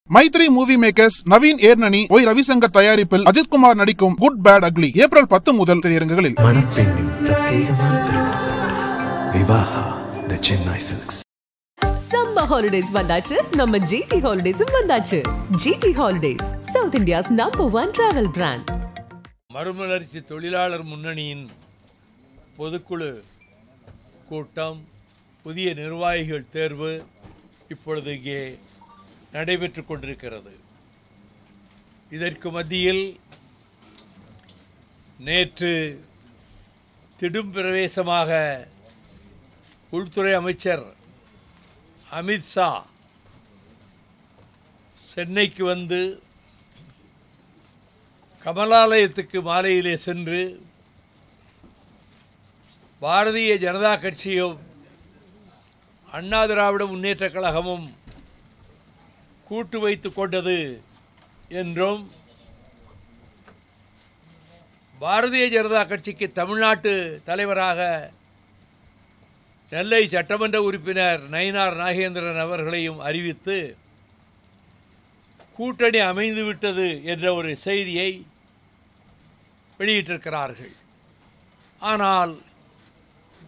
Maithri movie makers Naveen Yerneni Y Ravishankar தயாரிப்பில் அஜித் குமார் நடிக்கும் good bad ugly April 10 முதல் திரையரங்குகளில். மணப்பெண்ணின் பிரத்யேகமான திருமணம் Vivaha the Chennai silks. Summer holidays வந்தாச்சு, நம்ம ஜிடி ஹாலிடேஸும் வந்தாச்சு. GT holidays south India's number 1 travel brand. மறுமலர்ச்சி தொழிலாளர் முன்னணியின் பொதுக்குழு கூட்டம், புதிய நிர்வாகிகள் தேர்வு இப்பொழுது இங்கே நடைபெற்று கொண்டிருக்கிறது. இதற்கு மத்தியில் நேற்று திடும் பிரவேசமாக உள்துறை அமைச்சர் அமித்ஷா சென்னைக்கு வந்து கமலாலயத்துக்கு மாலையிலே சென்று பாரதிய ஜனதா கட்சியும் அண்ணா திராவிட முன்னேற்றக் கழகமும் கூட்டு வைத்து கொண்டது என்றும், பாரதிய ஜனதா கட்சிக்கு தமிழ்நாட்டு தலைவராக நெல்லை சட்டமன்ற உறுப்பினர் நயினார் நாகேந்திரன் அவர்களையும் அறிவித்து கூட்டணி அமைந்துவிட்டது என்ற ஒரு செய்தியை வெளியிட்டிருக்கிறார்கள். ஆனால்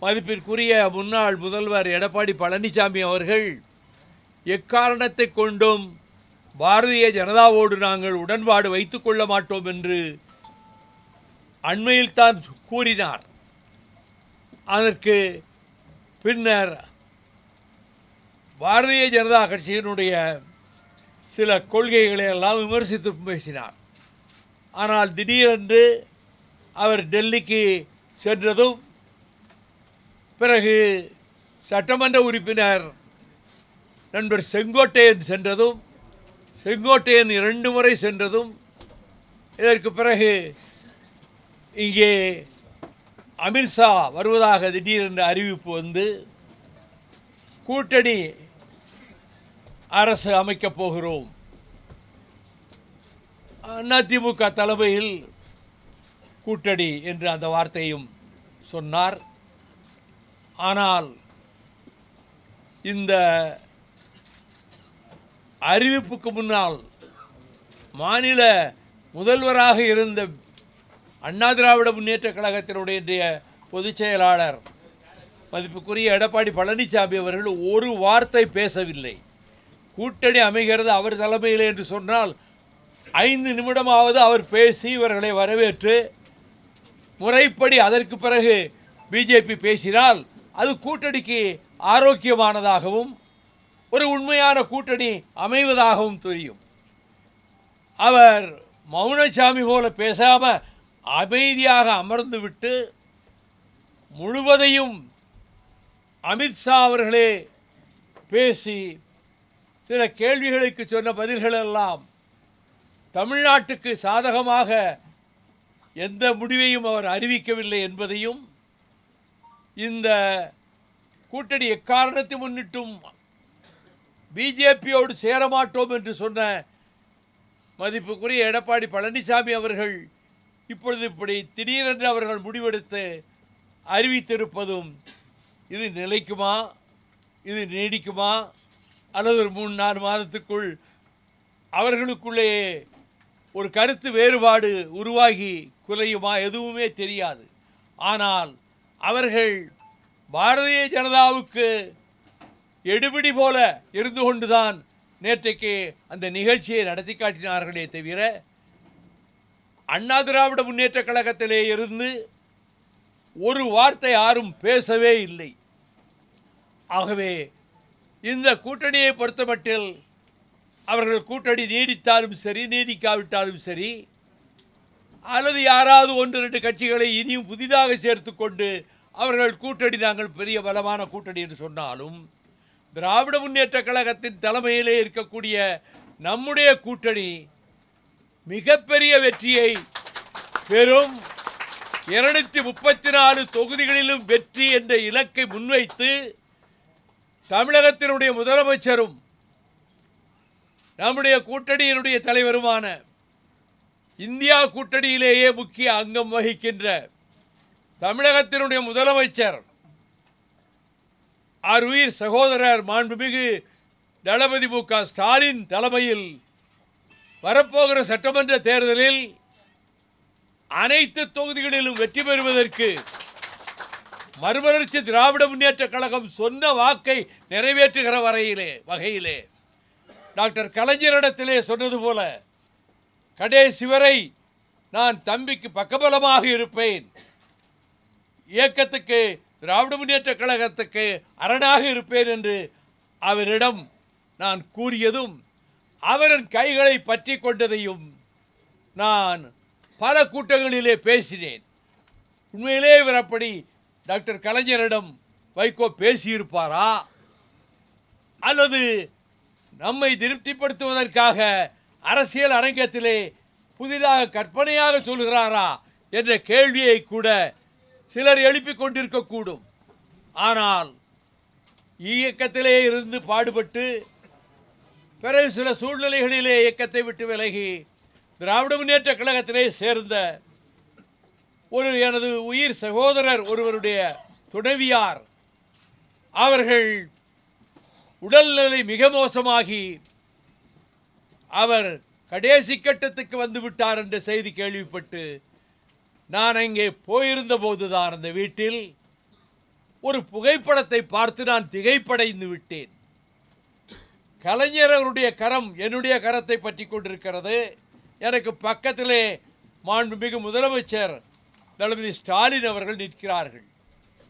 மதிப்பிற்குரிய முன்னாள் முதல்வர் எடப்பாடி பழனிசாமி அவர்கள் எக்காரணத்தை கொண்டும் பாரதிய ஜனதாவோடு நாங்கள் உடன்பாடு வைத்துக் கொள்ள மாட்டோம் என்று அண்மையில் தான் கூறினார். அதற்கு பின்னர் பாரதிய ஜனதா கட்சியினுடைய சில கொள்கைகளை எல்லாம் விமர்சித்து பேசினார். ஆனால் திடீரென்று அவர் டெல்லிக்கு சென்றதும், பிறகு சட்டமன்ற உறுப்பினர் நண்பர் செங்கோட்டையன் சென்றதும், செங்கோட்டையன் 2 முறை சென்றதும், இதற்கு பிறகு இங்கே அமித்ஷா வருவதாக திடீரென்று அறிவிப்பு வந்து கூட்டணி அரசு அமைக்கப் போகிறோம், அதிமுக தலைமையில் கூட்டணி என்று அந்த வார்த்தையும் சொன்னார். ஆனால் இந்த அறிவிப்புக்கு முன்னால் மாநில முதல்வராக இருந்த அண்ணா திராவிட முன்னேற்றக் கழகத்தினுடைய பொதுச் செயலாளர் மதிப்புக்குரிய எடப்பாடி பழனிசாமி அவர்கள் ஒரு வார்த்தை பேசவில்லை. கூட்டணி அமைகிறது அவர் தலைமையில் என்று சொன்னால் 5 நிமிடமாவது அவர் பேசி இவர்களை வரவேற்று முறைப்படி அதற்கு பிறகு பிஜேபி பேசினால் அது கூட்டணிக்கு ஆரோக்கியமானதாகவும் ஒரு உண்மையான கூட்டணி அமைவதாகவும் தெரியும். அவர் மௌனசாமி போல பேசாமல் அமைதியாக அமர்ந்துவிட்டு முழுவதையும் அமித்ஷா அவர்களே பேசி சில கேள்விகளுக்கு சொன்ன பதில்களெல்லாம் தமிழ்நாட்டுக்கு சாதகமாக எந்த முடிவையும் அவர் அறிவிக்கவில்லை என்பதையும், இந்த கூட்டணி எக்காரணத்தை முன்னிட்டும் பிஜேபியோடு சேரமாட்டோம் என்று சொன்ன மதிப்புக்குரிய எடப்பாடி பழனிசாமி அவர்கள் இப்பொழுது இப்படி திடீரென்று அவர்கள் முடிவெடுத்து அறிவித்திருப்பதும், இது நிலைக்குமா, இது நீடிக்குமா, அல்லது ஒரு 3-4 மாதத்துக்குள் அவர்களுக்குள்ளே ஒரு கருத்து வேறுபாடு உருவாகி குலையுமா, எதுவுமே தெரியாது. ஆனால் அவர்கள் பாரதிய ஜனதாவுக்கு எடுபிடி போல இருந்து கொண்டுதான் நேற்றைக்கு அந்த நிகழ்ச்சியை நடத்தி காட்டினார்களே தவிர, அண்ணா திராவிட முன்னேற்றக் கழகத்திலே இருந்து ஒரு வார்த்தை யாரும் பேசவே இல்லை. ஆகவே இந்த கூட்டணியை பொறுத்தமட்டில் அவர்கள் கூட்டணி நீடித்தாலும் சரி, நீடிக்காவிட்டாலும் சரி, அல்லது யாராவது 1-2 கட்சிகளை இனியும் புதிதாக சேர்த்து கொண்டு அவர்கள் கூட்டணி நாங்கள் பெரிய பலமான கூட்டணி என்று சொன்னாலும், திராவிட முன்னேற்றக் கழகத்தின் தலைமையிலே இருக்கக்கூடிய நம்முடைய கூட்டணி மிகப்பெரிய வெற்றியை பெறும். 234 தொகுதிகளிலும் வெற்றி என்ற இலக்கை முன்வைத்து தமிழகத்தினுடைய முதலமைச்சரும் நம்முடைய கூட்டணியினுடைய தலைவருமான இந்தியா கூட்டணியிலேயே முக்கிய அங்கம் வகிக்கின்ற தமிழகத்தினுடைய முதலமைச்சர் ஆருயிர் சகோதரர் மாண்புமிகு தளபதி மு க ஸ்டாலின் தலைமையில் வரப்போகிற சட்டமன்ற தேர்தலில் அனைத்து தொகுதிகளிலும் வெற்றி பெறுவதற்கு மறுமலர்ச்சி திராவிட முன்னேற்ற கழகம் சொன்ன வாக்கை நிறைவேற்றுகிற வகையிலே டாக்டர் கலைஞரிடத்திலே சொன்னது போல கடைசி வரை நான் தம்பிக்கு பக்கபலமாக இருப்பேன், இயக்கத்துக்கு திராவிட முன்னேற்ற கழகத்துக்கு அரணாக இருப்பேன் என்று அவரிடம் நான் கூறியதும் அவரின் கைகளை பற்றி கொண்டதையும் நான் பல கூட்டங்களிலே பேசினேன். உண்மையிலே இவர் அப்படி டாக்டர் கலைஞரிடம் வைகோ பேசியிருப்பாரா அல்லது நம்மை திருப்திப்படுத்துவதற்காக அரசியல் அரங்கத்திலே புதிதாக கற்பனையாக சொல்கிறாரா என்ற கேள்வியை கூட சிலர் எழுப்பிக் கொண்டிருக்கக்கூடும். ஆனால் இயக்கத்திலே இருந்து பாடுபட்டு பிறகு சில சூழ்நிலைகளிலே இயக்கத்தை விட்டு விலகி திராவிட முன்னேற்ற கழகத்திலே சேர்ந்த எனது உயிர் சகோதரர் ஒருவருடைய துணைவியார் அவர்கள் உடல்நிலை மிக மோசமாகி அவர் கடைசி கட்டத்துக்கு வந்துவிட்டார் என்ற செய்தி கேள்விப்பட்டு நான் அங்கே போயிருந்த போதுதான் அந்த வீட்டில் ஒரு புகைப்படத்தை பார்த்து நான் திகைப்படைந்து விட்டேன். கலைஞர் அவருடைய கரம் என்னுடைய கரத்தை பற்றி கொண்டிருக்கிறது. எனக்கு பக்கத்திலே மாண்புமிகு முதலமைச்சர் தளபதி ஸ்டாலின் அவர்கள் நிற்கிறார்கள்.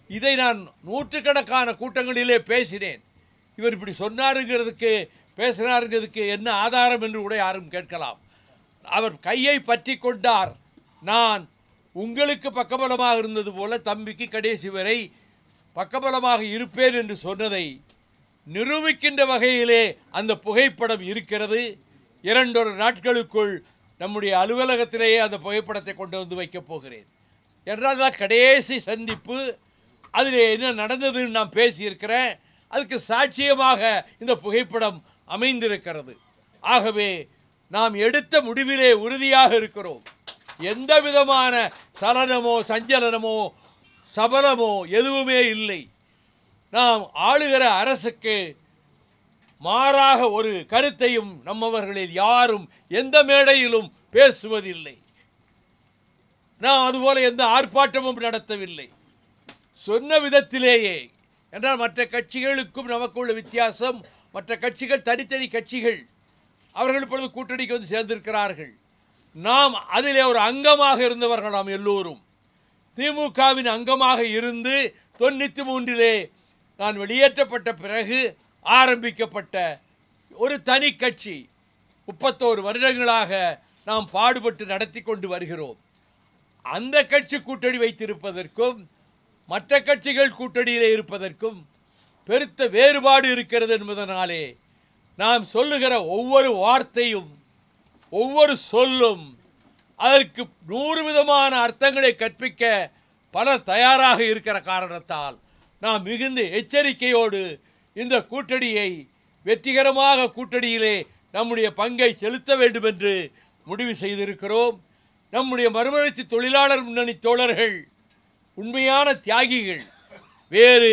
இதை நான் நூற்றுக்கணக்கான கூட்டங்களிலே பேசினேன். இவர் இப்படி பேசினாருங்கிறதுக்கு என்ன ஆதாரம் என்று கூட யாரும் கேட்கலாம். அவர் கையை பற்றி கொண்டார். நான் உங்களுக்கு பக்கபலமாக இருந்தது போல தம்பிக்கு கடைசி வரை பக்கபலமாக இருப்பேன் என்று சொன்னதை நிரூபிக்கின்ற வகையிலே அந்த புகைப்படம் இருக்கிறது. 2 நாட்களுக்குள் நம்முடைய அலுவலகத்திலேயே அந்த புகைப்படத்தை கொண்டு வந்து வைக்கப் போகிறேன். என்றால் தான் கடைசி சந்திப்பு, அதில் என்ன நடந்ததுன்னு நான் பேசியிருக்கிறேன். அதுக்கு சாட்சியமாக இந்த புகைப்படம் அமைந்திருக்கிறது. ஆகவே நாம் எடுத்த முடிவிலே உறுதியாக இருக்கிறோம். எந்த விதமான சலனமோ சஞ்சலனமோ சபலமோ எதுவுமே இல்லை. நாம் ஆளுகிற அரசுக்கு மாறாக ஒரு கருத்தையும் நம்மவர்களில் யாரும் எந்த மேடையிலும் பேசுவதில்லை. நாம் அதுபோல எந்த ஆர்ப்பாட்டமும் நடத்தவில்லை. சொன்ன விதத்திலேயே என்றால் மற்ற கட்சிகளுக்கும் நமக்கு உள்ள வித்தியாசம், மற்ற கட்சிகள் தனித்தனி கட்சிகள், அவர்கள் இப்பொழுது கூட்டணிக்கு வந்து சேர்ந்திருக்கிறார்கள். நாம் அதிலே ஒரு அங்கமாக இருந்தவர்கள். நாம் எல்லோரும் திமுகவின் அங்கமாக இருந்து 93 நான் வெளியேற்றப்பட்ட பிறகு ஆரம்பிக்கப்பட்ட ஒரு தனி கட்சி 31 வருடங்களாக நாம் பாடுபட்டு நடத்தி கொண்டு வருகிறோம். அந்த கட்சி கூட்டணி வைத்திருப்பதற்கும் மற்ற கட்சிகள் கூட்டணியிலே இருப்பதற்கும் பெருத்த வேறுபாடு இருக்கிறது என்பதனாலே நாம் சொல்லுகிற ஒவ்வொரு வார்த்தையும் ஒவ்வொரு சொல்லும் அதற்கு 100 விதமான அர்த்தங்களை கற்பிக்க பலர் தயாராக இருக்கிற காரணத்தால் நாம் மிகுந்த எச்சரிக்கையோடு இந்த கூட்டணியை வெற்றிகரமாக கூட்டணியிலே நம்முடைய பங்கை செலுத்த வேண்டும் என்று முடிவு செய்திருக்கிறோம். நம்முடைய மறுமலர்ச்சி தொழிலாளர் முன்னணி தோழர்கள் உண்மையான தியாகிகள். வேறு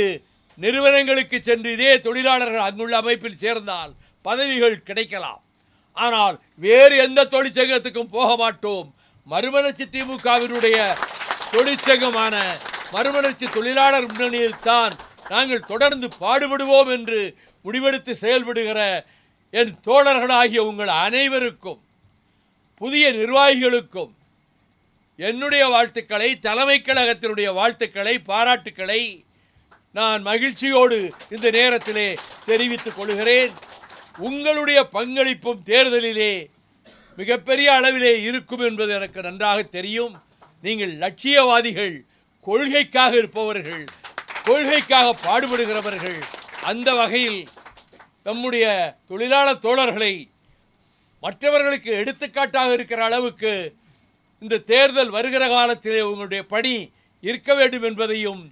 நிறுவனங்களுக்கு சென்று இதே தொழிலாளர்கள் அங்குள்ள அமைப்பில் சேர்ந்தால் பதவிகள் கிடைக்கலாம். ஆனால் வேறு எந்த தொழிற்சங்கத்துக்கும் போக மாட்டோம். மறுமலர்ச்சி திமுகவினுடைய தொழிற்சங்கமான மறுமலர்ச்சி தொழிலாளர் முன்னணியில் தான் நாங்கள் தொடர்ந்து பாடுபடுவோம் என்று முடிவெடுத்து செயல்படுகிற என் தோழர்களாகிய உங்கள் அனைவருக்கும் புதிய நிர்வாகிகளுக்கும் என்னுடைய வாழ்த்துக்களை, தலைமை கழகத்தினுடைய வாழ்த்துக்களை, பாராட்டுக்களை நான் மகிழ்ச்சியோடு இந்த நேரத்திலே தெரிவித்துக் கொள்கிறேன். உங்களுடைய பங்களிப்பும் தேர்தலிலே மிகப்பெரிய அளவிலே இருக்கும் என்பது எனக்கு நன்றாக தெரியும். நீங்கள் லட்சியவாதிகள், கொள்கைக்காக இருப்பவர்கள், கொள்கைக்காக பாடுபடுகிறவர்கள். அந்த வகையில் நம்முடைய தொழிலாளர் தோழர்களை மற்றவர்களுக்கு எடுத்துக்காட்டாக இருக்கிற அளவுக்கு இந்த தேர்தல் வருகிற காலத்திலே உங்களுடைய பணி இருக்க வேண்டும் என்பதையும்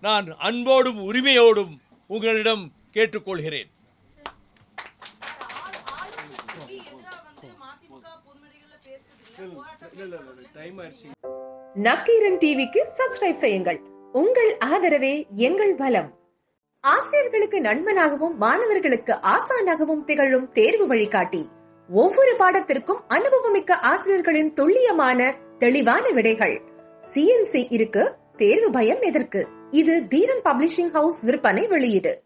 நான் அன்போடும் உரிமையோடும் உங்களிடம் கேட்டுக்கொள்கிறேன். நக்கீரன் டிவிக்கு சப்ஸ்கிரைப் செய்யுங்கள். உங்கள் ஆதரவே எங்கள் பலம். ஆசிரியர்களுக்கு நண்பனாகவும் மாணவர்களுக்கு ஆசானாகவும் திகழும் தேர்வு வழிகாட்டி ஒவ்வொரு பாடத்திற்கும் அனுபவமிக்க ஆசிரியர்களின் துல்லியமான தெளிவான விடைகள். CNC இருக்கு, தேர்வு பயம் எதற்கு? இது தீரன் பப்ளிஷிங் ஹவுஸ் விற்பனை வெளியீடு.